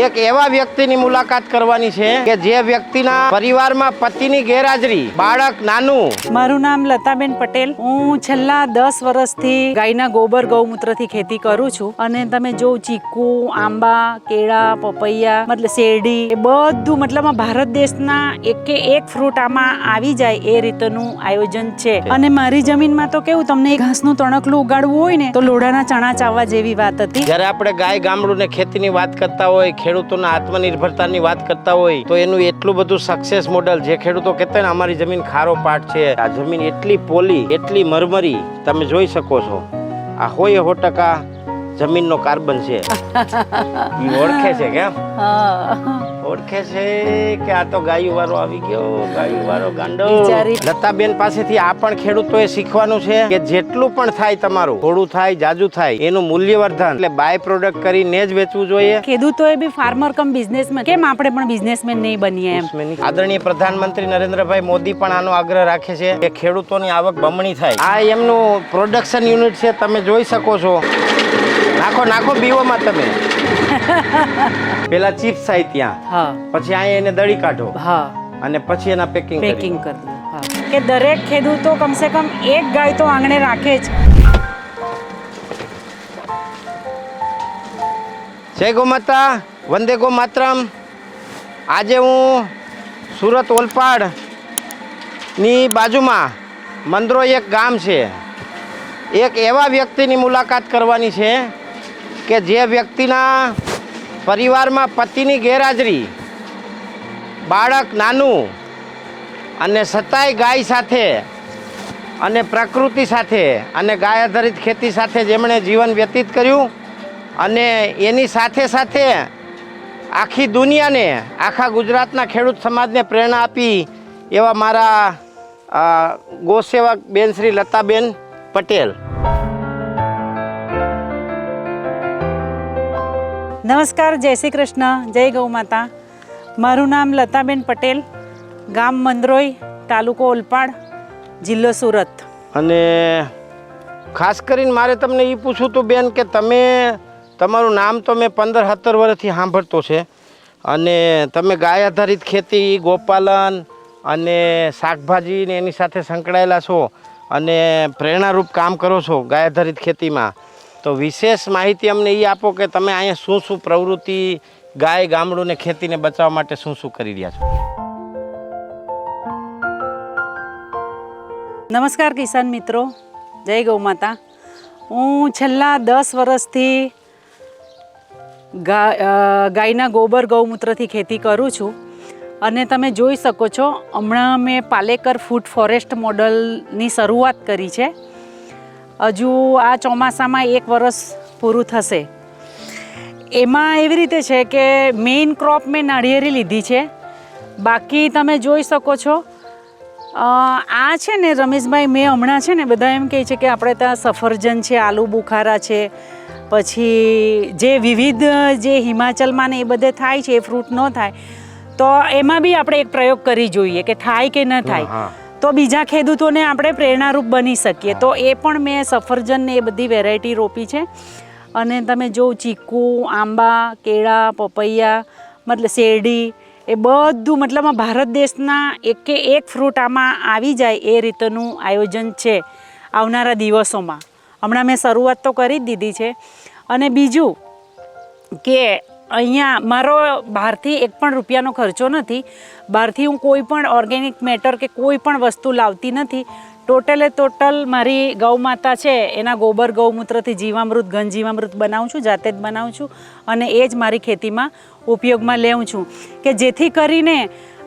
એક એવા વ્યક્તિની મુલાકાત કરવાની છે કે જે વ્યક્તિના પરિવારમાં પતિની ગેરહાજરી, બાળક નાનું. મારું નામ લતાબેન પટેલ. હું છેલ્લા 10 વર્ષથી ગાયના ગોબર ગૌમૂત્રથી ખેતી કરું છું. અને તમે જો ચીકુ, આંબા, કેળા, પપૈયા, મતલબ શેરડી, એ બધું મતલબ ભારત દેશના એક ફ્રૂટ આમાં આવી જાય એ રીતનું આયોજન છે. અને મારી જમીનમાં તો કેવું, તમને ઘાસનું તણકલું ઉગાડવું હોય ને તો લોઢાના ચણા ચાવવા જેવી વાત હતી. જ્યારે આપણે ગાય ગામડું ને ખેતીની વાત કરતા હોય, ખેડૂતોના આત્મનિર્ભરતાની વાત કરતા હોય, તો એનું એટલું બધું સક્સેસ મોડલ, જે ખેડૂતો કહેતા હોય ને અમારી જમીન ખારો પાટ છે, આ જમીન એટલી પોલી, એટલી મરમરી, તમે જોઈ શકો છો. આ 100% જમીનનો કાર્બન છે. ઓળખે છે કેમ? ઓળખે છે કે આ તો ગાયું વાળો આવી ગયો, ગાયું વાળો ગાંડો. લતાબેન પાસેથી આ પણ ખેડૂતોએ શીખવાનું છે કે જેટલું પણ થાય તમારું, થોડું થાય, જાજુ થાય, એનું મૂલ્યવર્ધન એટલે બાય પ્રોડક્ટ કરીને જ વેચવું જોઈએ. ખેડૂતોએ બી ફાર્મર કમ બિઝનેસમેન, કેમ આપણે પણ બિઝનેસમેન નહીં બનીએ એમ. આદરણીય પ્રધાનમંત્રી નરેન્દ્રભાઈ મોદી પણ આનો આગ્રહ રાખે છે કે ખેડૂતોની આવક બમણી થાય. આ એમનું પ્રોડક્શન યુનિટ છે, તમે જોઈ શકો છો. નાખો નાખો બીઓમાં તમે. પેલા ચિપ્સ થાય ત્યાં, પછી અહીંયા એને દળી કાઢો, અને પછી એના પેકિંગ કરી દો. કે દરેક ખેડૂતો કમસે કમ એક ગાય તો આંગણે રાખે જ. જય ગૌ માતા, વંદે ગૌ માતરમ. આજે હું સુરત ઓલપાડ ની બાજુમાં મંદરોઈ એક ગામ છે, એક એવા વ્યક્તિની મુલાકાત કરવાની છે કે જે વ્યક્તિના પરિવારમાં પતિની ગેરહાજરી, બાળક નાનું, અને છતાંય ગાય સાથે અને પ્રકૃતિ સાથે અને ગાય આધારિત ખેતી સાથે જેમણે જીવન વ્યતીત કર્યું, અને એની સાથે સાથે આખી દુનિયાને, આખા ગુજરાતના ખેડૂત સમાજને પ્રેરણા આપી એવા મારા ગૌસેવક બેન શ્રી લતાબેન પટેલ. નમસ્કાર, જય શ્રી કૃષ્ણ, જય ગૌ માતા. મારું નામ લતાબેન પટેલ, ગામ મંદરોઈ, તાલુકો ઓલપાડ, જિલ્લો સુરત. અને ખાસ કરીને મારે તમને એ પૂછવું હતું બેન કે તમે, તમારું નામ તો મેં 15-17 વર્ષથી સાંભળતો છે, અને તમે ગાય આધારિત ખેતી, ગોપાલન અને શાકભાજી ને એની સાથે સંકળાયેલા છો, અને પ્રેરણારૂપ કામ કરો છો ગાય આધારિત ખેતીમાં. તો વિશેષ માહિતી અમને એ આપો કે તમે અહીંયા શું શું પ્રવૃત્તિ, ગાય ગામડું ને ખેતીને બચાવવા માટે શું શું કરી રહ્યા છો? નમસ્કાર કિસાન મિત્રો, જય ગૌ માતા. હું છેલ્લા 10 વર્ષથી ગાયના ગોબર ગૌમૂત્રથી ખેતી કરું છું. અને તમે જોઈ શકો છો, હમણાં મેં પાલેકર ફૂડ ફોરેસ્ટ મોડલની શરૂઆત કરી છે. હજુ આ ચોમાસામાં 1 વર્ષ પૂરું થશે. એમાં એવી રીતે છે કે મેઇન ક્રોપ મેં નાળિયેરી લીધી છે. બાકી તમે જોઈ શકો છો, આ છે ને રમેશભાઈ, મેં હમણાં છે ને, બધા એમ કહે છે કે આપણે ત્યાં સફરજન છે, આલુ બુખારા છે, પછી જે વિવિધ જે હિમાચલમાં ને એ બધે થાય છે, એ ફ્રૂટ ન થાય, તો એમાં બી આપણે એક પ્રયોગ કરી જોઈએ કે થાય કે ન થાય, તો બીજા ખેડૂતોને આપણે પ્રેરણારૂપ બની શકીએ. તો એ પણ મેં સફરજન ને એ બધી વેરાયટી રોપી છે. અને તમે જો ચીકુ, આંબા, કેળા, પપૈયા, મતલબ શેરડી, એ બધું મતલબ ભારત દેશના એક ફ્રૂટ આમાં આવી જાય એ રીતનું આયોજન છે આવનારા દિવસોમાં. હમણાં મેં શરૂઆત તો કરી જ દીધી છે. અને બીજું કે અહીંયા મારો બહારથી 1 પણ રૂપિયાનો ખર્ચો નથી. બહારથી હું કોઈ પણ ઓર્ગેનિક મેટર કે કોઈ પણ વસ્તુ લાવતી નથી. ટોટલ મારી ગૌ માતા છે એના ગોબર ગૌમૂત્રથી જીવામૃત, ઘન જીવામૃત બનાવું છું, જાતે જ બનાવું છું, અને એ જ મારી ખેતીમાં ઉપયોગમાં લેવું છું. કે જેથી કરીને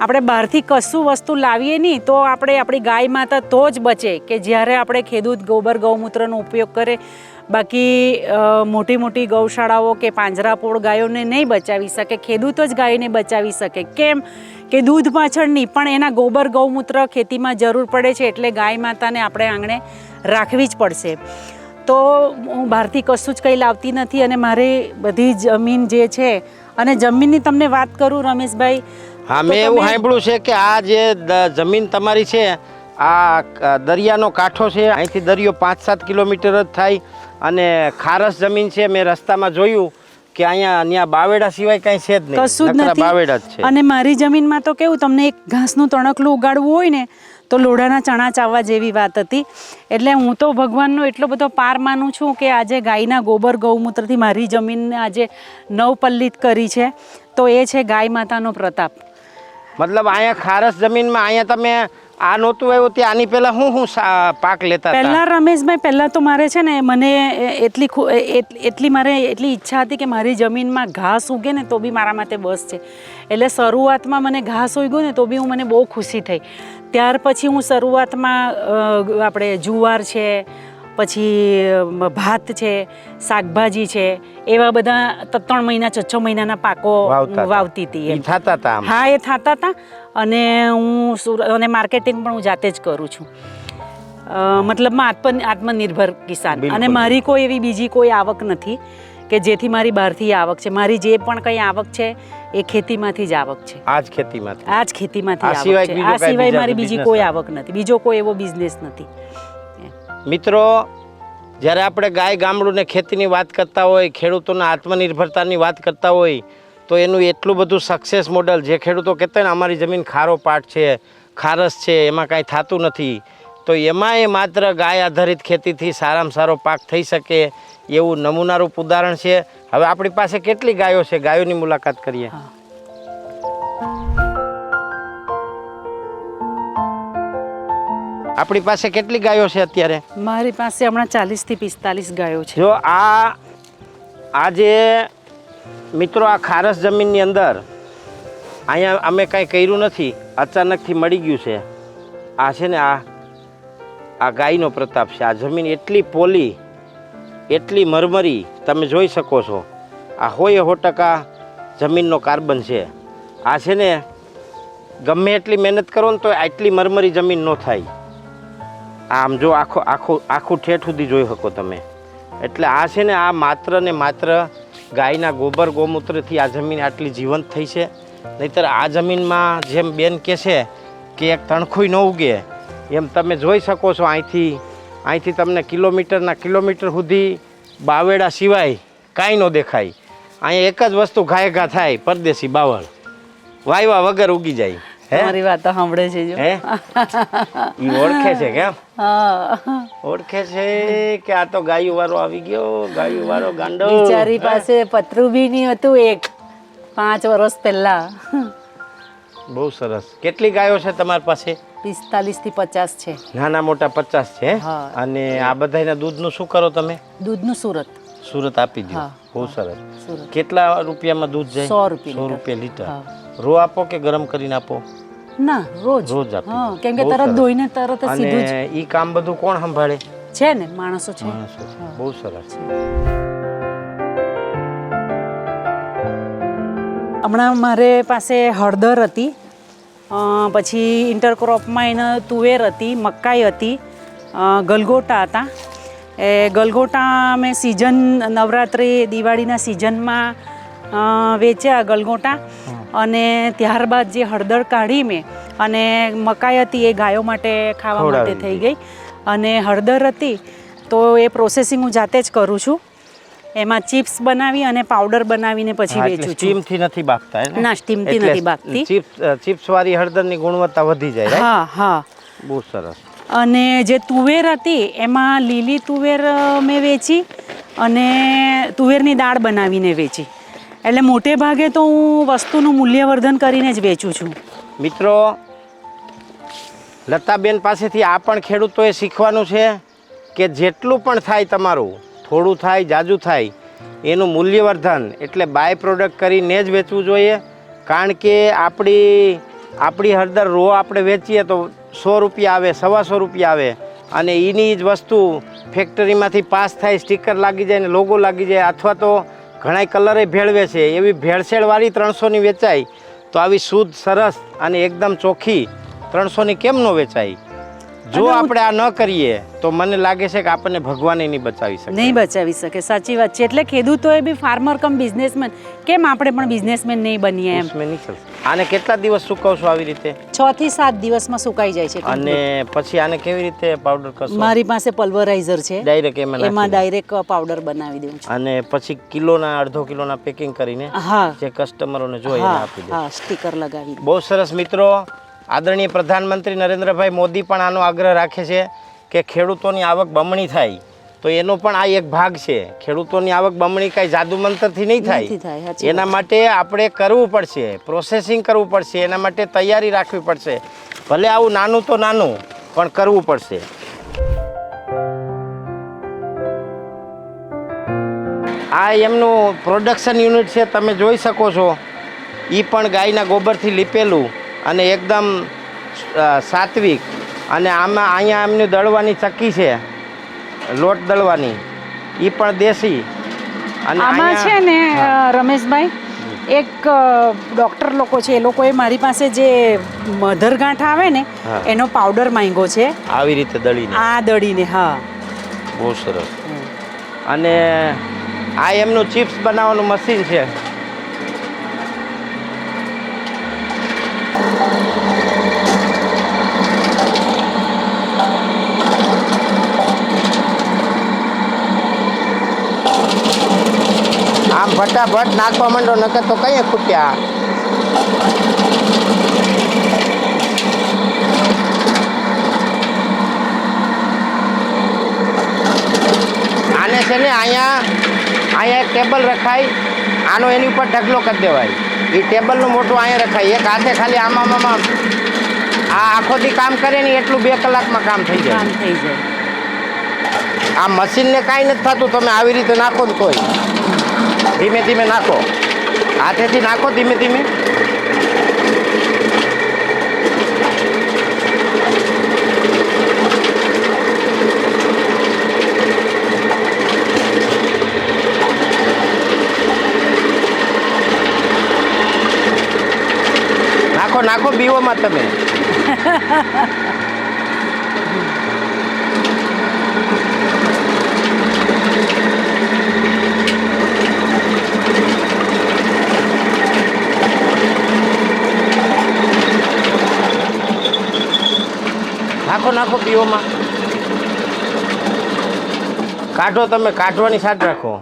આપણે બહારથી કશું વસ્તુ લાવીએ નહીં તો આપણે આપણી ગાય માતા તો જ બચે કે જ્યારે આપણે ખેડૂત ગોબર ગૌમૂત્રનો ઉપયોગ કરે. બાકી મોટી મોટી ગૌશાળાઓ કે પાંજરાપોળ ગાયોને નહીં બચાવી શકે, ખેડૂતો જ ગાયને બચાવી શકે. કેમ કે દૂધ પાછળ નહીં, પણ એના ગોબર ગૌમૂત્ર ખેતીમાં જરૂર પડે છે, એટલે ગાય માતાને આપણે આંગણે રાખવી જ પડશે. તો હું બહારથી કશું જ કંઈ લાવતી નથી. અને મારી બધી જમીન જે છે, અને જમીનની તમને વાત કરું રમેશભાઈ, હા, મેં એવું સાંભળ્યું છે કે આ જે જમીન તમારી છે, આ દરિયાનો કાંઠો છે, અહીંથી દરિયો 5-7 કિલોમીટર જ થાય, અને ખારસ જમીન છે. મેં રસ્તામાં જોયું કે અહીંયા બાવેડા સિવાય કાંઈ છે જ નહીં, કશું જ નકરા બાવેડા જ નથી. છે. અને મારી જમીનમાં તો કેવું, તમને એક ઘાસનું તણકલું ઉગાડવું હોય ને તો લોઢાના ચણા ચાવવા જેવી વાત હતી. એટલે હું તો ભગવાનનો એટલો બધો પાર માનું છું કે આજે ગાયના ગોબર ગૌમૂત્રથી મારી જમીનને આજે નવપલ્લિત કરી છે, તો એ છે ગાય માતાનો પ્રતાપ. મતલબ અહીંયા ખારસ જમીનમાં અહીંયા તમે આ નહોતું આવ્યું ત્યાં આની પહેલા હું પાક લેતા હતા? પહેલાં રમેશભાઈ, પહેલાં તો મારે છે ને મને એટલી ઈચ્છા હતી કે મારી જમીનમાં ઘાસ ઉગે ને તો બી મારા માટે બસ છે. એટલે શરૂઆતમાં મને ઘાસ ઉગ્યું ને તો બી મને બહુ ખુશી થઈ. ત્યાર પછી હું શરૂઆતમાં આપણે જુવાર છે, પછી ભાત છે, શાકભાજી છે, એવા બધા 3 મહિના 6 મહિનાના પાકો વાવતી હતી. એ થતા હતા? હા, એ થતા હતા. અને અને માર્કેટિંગ પણ હું જાતે જ કરું છું. મતલબમાં આત્મનિર્ભર કિસાન. અને મારી કોઈ એવી બીજી કોઈ આવક નથી કે જેથી મારી બહારથી આવક છે. મારી જે પણ કંઈ આવક છે એ ખેતીમાંથી જ આવક છે. આ જ ખેતીમાંથી આવક છે. આ સિવાય મારી બીજી કોઈ આવક નથી, બીજો કોઈ એવો બિઝનેસ નથી. મિત્રો, જ્યારે આપણે ગાય ગામડું ને ખેતીની વાત કરતા હોય, ખેડૂતોના આત્મનિર્ભરતાની વાત કરતા હોય, તો એનું એટલું બધું સક્સેસ મોડલ, જે ખેડૂતો કહેતા હોય ને અમારી જમીન ખારો પાટ છે, ખારસ છે, એમાં કાંઈ થતું નથી, તો એમાં એ માત્ર ગાય આધારિત ખેતીથી સારામાં સારો પાક થઈ શકે એવું નમૂનારૂપ ઉદાહરણ છે. હવે આપણી પાસે કેટલી ગાયો છે, ગાયોની મુલાકાત કરીએ. આપણી પાસે કેટલી ગાયો છે અત્યારે? મારી પાસે હમણાં 40 થી 45 ગાયો છે. જો આ જે મિત્રો આ ખારસ જમીનની અંદર અહીંયા અમે કાંઈ કર્યું નથી, અચાનકથી મળી ગયું છે. આ છે ને આ ગાયનો પ્રતાપ છે. આ જમીન એટલી પોલી, એટલી મરમરી, તમે જોઈ શકો છો. આ 100% જમીનનો કાર્બન છે. આ છે ને ગમે એટલી મહેનત કરો ને તો આટલી મરમરી જમીન ન થાય. આમ જો આખું ઠેઠ સુધી જોઈ શકો તમે. એટલે આ છે ને આ માત્ર ને માત્ર ગાયના ગોબર ગૌમૂત્રથી આ જમીન આટલી જીવંત થઈ છે. નહીંતર આ જમીનમાં જેમ બેન કહે છે કે એક તણખુંય ન ઉગે, એમ તમે જોઈ શકો છો. અહીંથી તમને કિલોમીટર સુધી બાવેડા સિવાય કાંઈ ન દેખાય. અહીંયા એક જ વસ્તુ ઘાયઘા થાય, પરદેશી બાવળ વાયવા વગર ઉગી જાય. મારી વાત સાંભળે છે જો. ઈ ઓળખે છે કેમ? ઓળખે છે કે આ તો ગાયું વાળો આવી ગયો, ગાયું વાળો ગાંડો. બિચારી પાસે પતરું બી નહીં હતું એક 5 વર્ષ પહેલા. બહુ સરસ. કેટલી ગાયો છે તમારી પાસે? 45 થી 50 છે. નાના મોટા 50 છે. અને આ બધાના દૂધનું શું કરો તમે? દૂધનું સુરત આપી દો. બહુ સરસ. સુરત. કેટલા રૂપિયામાં દૂધ જાય? 100 રૂપિયા લીટર. રો આપો કે ગરમ કરીને આપો? ના, રોજ આપી. કેમ કે તરત ધોઈને તરત જ સીધું જ. અને ઈ કામ બધું કોણ સંભાળે છે? ને માણસો છે. બહુ સરસ. હમણાં મારે પાસે હળદર હતી, પછી ઇન્ટરક્રોપમાં એને તુવેર હતી, મકાઈ હતી, ગલગોટા હતા. એ ગલગોટા અમે નવરાત્રિ દિવાળીના સિઝનમાં વેચ્યા ગલગોટા. અને ત્યારબાદ જે હળદર કાઢી મેં, અને મકાઈ હતી એ ગાયો માટે ખાવા માટે થઈ ગઈ. અને હળદર હતી તો એ પ્રોસેસિંગ હું જાતે જ કરું છું. એમાં ચિપ્સ બનાવી અને પાવડર બનાવીને પછી વેચું છું. સ્ટીમથી નથી બાફતા? ના, સ્ટીમથી નથી બાફતી. ચિપ્સ વાળી હળદરની ગુણવત્તા વધી જાય. હા. બહુ સરસ. અને જે તુવેર હતી એમાં લીલી તુવેર મેં વેચી અને તુવેરની દાળ બનાવીને વેચી. એટલે મોટે ભાગે તો હું વસ્તુનું મૂલ્યવર્ધન કરીને જ વેચું છું. મિત્રો, લતાબેન પાસેથી આ પણ ખેડૂતોએ શીખવાનું છે કે જેટલું પણ થાય તમારું, થોડું થાય જાજુ થાય, એનું મૂલ્યવર્ધન એટલે બાય પ્રોડક્ટ કરીને જ વેચવું જોઈએ. કારણ કે આપણી હળદર રો આપણે વેચીએ તો 100 રૂપિયા આવે, 125 રૂપિયા આવે. અને એની જ વસ્તુ ફેક્ટરીમાંથી પાસ થાય, સ્ટીકર લાગી જાય ને લોગો લાગી જાય, અથવા તો ઘણા કલરે ભેળવે છે, એવી ભેળસેળવાળી 300ની વેચાય. તો આવી શુદ્ધ, સરસ અને એકદમ ચોખ્ખી 300ની કેમ ન વેચાય? જો આપણે આ ન કરીએ તો મને લાગે છે કે આપણને ભગવાન નહીં બચાવી શકે. નહીં બચાવી શકે, સાચી વાત છે. એટલે ખેડૂતોએ બી ફાર્મર કમ બિઝનેસમેન, કેમ આપણે પણ બિઝનેસમેન નહીં બનીએ એમ. આને કેટલા દિવસ સુકવશો આવી રીતે? 6 થી 7 દિવસમાં સુકાઈ જાય છે. અને પછી આને કેવી રીતે પાવડર કરશો? મારી પાસે પલ્વરાઇઝર છે, ડાયરેક્ટ એમાં ડાયરેક્ટ પાવડર બનાવી દઉં છું. અને પછી કિલોના અડધો કિલોના પેકિંગ કરીને હા, જે કસ્ટમરોને જોઈએ આપી દે. હા, સ્ટીકર લગાવી. બહુ સરસ મિત્રો. આદરણીય પ્રધાનમંત્રી નરેન્દ્રભાઈ મોદી પણ આનો આગ્રહ રાખે છે કે ખેડૂતોની આવક બમણી થાય, તો એનો પણ આ એક ભાગ છે. ખેડૂતોની આવક બમણી કાંઈ જાદુ મંતરથી નહીં થાય. એના માટે આપણે કરવું પડશે, પ્રોસેસિંગ કરવું પડશે, એના માટે તૈયારી રાખવી પડશે. ભલે આવું નાનું તો નાનું, પણ કરવું પડશે. આ એમનું પ્રોડક્શન યુનિટ છે, તમે જોઈ શકો છો. એ પણ ગાયના ગોબરથી લીપેલું અને એકદમ સાત્વિક. અને આમાં અહીંયા એમની દળવાની ચક્કી છે, લોટ દળવાની, એ પણ દેશી. અને આમાં છે ને રમેશભાઈ, એક ડૉક્ટર લોકો છે, એ લોકોએ મારી પાસે જે મધરગાંઠ આવે ને એનો પાવડર માંગ્યો છે. આવી રીતે દળીને, આ દળીને. હા, બહુ સરસ. અને આ એમનું ચિપ્સ બનાવવાનું મશીન છે. આમ ફટાફટ નાખવા માંડો, નકર તો કઈ ખૂટ્યા. આને છે ને અહીંયા એક ટેબલ રખાય, આનો એની ઉપર ઢગલો કરી દેવાય. એ ટેબલનું મોટું અહીંયા રખાય, એક હાથે ખાલી આમાં આ આખોથી કામ કરે ને એટલું 2 કલાકમાં કામ થઈ જાય. આ મશીનને કાંઈ નથી થતું, તમે આવી રીતે નાખો ને કોઈ. ધીમે ધીમે નાખો, હાથેથી નાખો ધીમે ધીમે. નાખો નાખો બીઓમાં તમે. નાખો બીઓમાં. કાઢો તમે, કાઢવાની સાથ રાખો.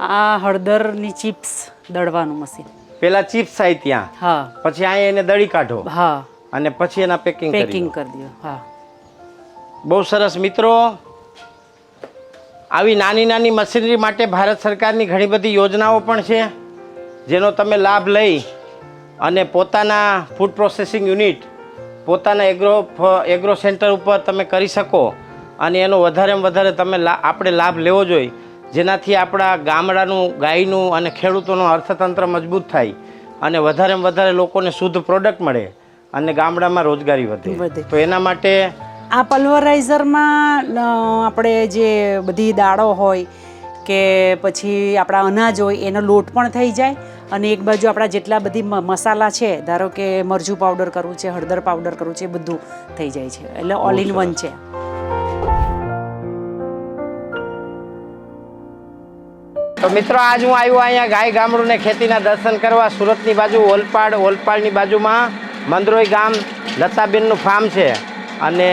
આ હળદરની ચિપ્સ દળવાનું મશીન. પેલા ચિપ્સ આવી ત્યાં, હા, પછી અહીંયા એને દળી કાઢો. હા, અને પછી એના પેકિંગ કરી દો. હા, બહુ સરસ મિત્રો. આવી નાની નાની મશીનરી માટે ભારત સરકારની ઘણી બધી યોજનાઓ પણ છે, જેનો તમે લાભ લઈ અને પોતાના ફૂડ પ્રોસેસિંગ યુનિટ, પોતાના એગ્રો સેન્ટર ઉપર તમે કરી શકો. અને એનો વધારેમાં વધારે તમે આપણે લાભ લેવો જોઈએ, જેનાથી આપણા ગામડાનું, ગાયનું અને ખેડૂતોનું અર્થતંત્ર મજબૂત થાય અને વધારેમાં વધારે લોકોને શુદ્ધ પ્રોડક્ટ મળે અને ગામડામાં રોજગારી વધે. તો એના માટે આ પલ્વરાઇઝરમાં આપણે જે બધી દાળો હોય કે પછી આપણા અનાજ હોય એનો લોટ પણ થઈ જાય, અને એક બાજુ આપણા જેટલા બધી મસાલા છે, ધારો કે મરચું પાવડર કરવું છે, હળદર પાવડર કરવું છે, એ બધું થઈ જાય છે. એટલે ઓલ ઇન વન છે. તો મિત્રો, આજ હું આવ્યો અહીંયા ગાય ગામડું ને ખેતીના દર્શન કરવા. સુરતની બાજુ ઓલપાડની બાજુમાં મંદરોઈ ગામ લતાબેનનું ફાર્મ છે. અને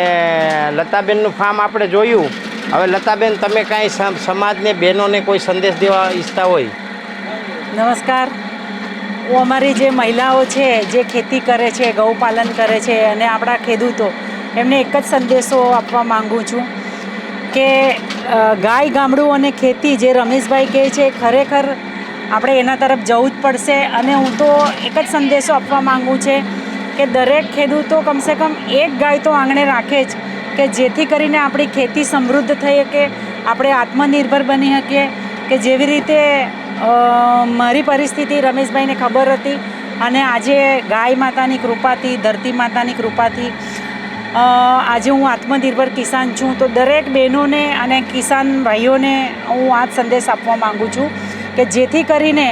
લતાબેનનું ફાર્મ આપણે જોયું. હવે લતાબેન, તમે કાંઈ સમાજને, બહેનોને કોઈ સંદેશ દેવા ઈચ્છતા હોય? નમસ્કાર. હું અમારી જે મહિલાઓ છે, જે ખેતી કરે છે, ગૌપાલન કરે છે, અને આપણા ખેડૂતો, એમને એક જ સંદેશો આપવા માગું છું કે ગાય ગામડું અને ખેતી, જે રમેશભાઈ કહે છે, ખરેખર આપણે એના તરફ જવું જ પડશે. અને હું તો એક જ સંદેશો આપવા માગું છે કે દરેક ખેડૂતો કમસે કમ એક ગાય તો આંગણે રાખે જ, કે જેથી કરીને આપણી ખેતી સમૃદ્ધ થઈ શકે, આપણે આત્મનિર્ભર બની શકીએ. કે જેવી રીતે મારી પરિસ્થિતિ રમેશભાઈને ખબર હતી, અને આજે ગાય માતાની કૃપાથી, ધરતી માતાની કૃપાથી આજે હું આત્મનિર્ભર કિસાન છું. તો દરેક બહેનોને અને કિસાન ભાઈઓને હું આ જ સંદેશ આપવા માગું છું કે જેથી કરીને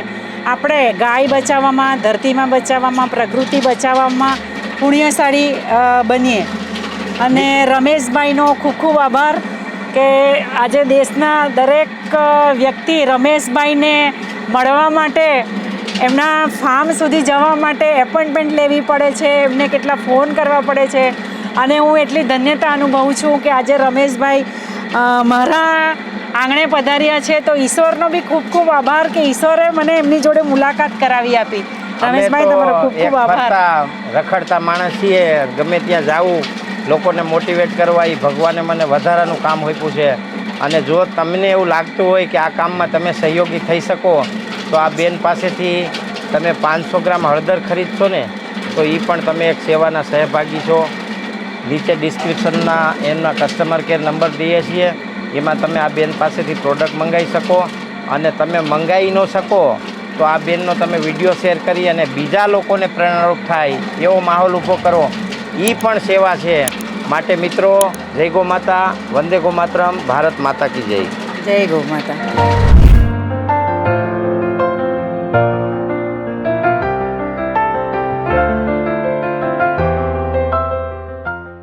આપણે ગાય બચાવવામાં, ધરતીમાં બચાવવામાં, પ્રકૃતિ બચાવવામાં પુણ્યશાળી બનીએ. અને રમેશભાઈનો ખૂબ ખૂબ આભાર કે આજે દેશના દરેક વ્યક્તિ રમેશભાઈને મળવા માટે, એમના ફાર્મ સુધી જવા માટે એપોઇન્ટમેન્ટ લેવી પડે છે, એમને કેટલા ફોન કરવા પડે છે. અને હું એટલી ધન્યતા અનુભવું છું કે આજે રમેશભાઈ મારા આંગણે પધાર્યા છે. તો ઈશ્વરનો બી ખૂબ ખૂબ આભાર કે ઈશ્વરે મને એમની જોડે મુલાકાત કરાવી આપી. રમેશભાઈ, તમારો ખૂબ ખૂબ આભાર. રખડતા માણસ છીએ, ગમે ત્યાં જાવું, લોકોને મોટિવેટ કરવા, એ ભગવાને મને વધારાનું કામ આપ્યું છે. અને જો તમને એવું લાગતું હોય કે આ કામમાં તમે સહયોગી થઈ શકો, તો આ બેન પાસેથી તમે 500 ગ્રામ હળદર ખરીદશો ને, તો એ પણ તમે એક સેવાના સહભાગી છો. નીચે ડિસ્ક્રિપ્શનના એમના કસ્ટમર કેર નંબર દઈએ છીએ, એમાં તમે આ બેન પાસેથી પ્રોડક્ટ મંગાવી શકો. અને તમે મંગાવી ન શકો તો આ બેનનો તમે વિડીયો શેર કરી અને બીજા લોકોને પ્રેરણારૂપ થાય એવો માહોલ ઊભો કરો, એ પણ સેવા છે. માટે મિત્રો, જય ગો માતા, વંદે ગો માતરમ, ભારત માતા કી જય. જય ગૌ માતા.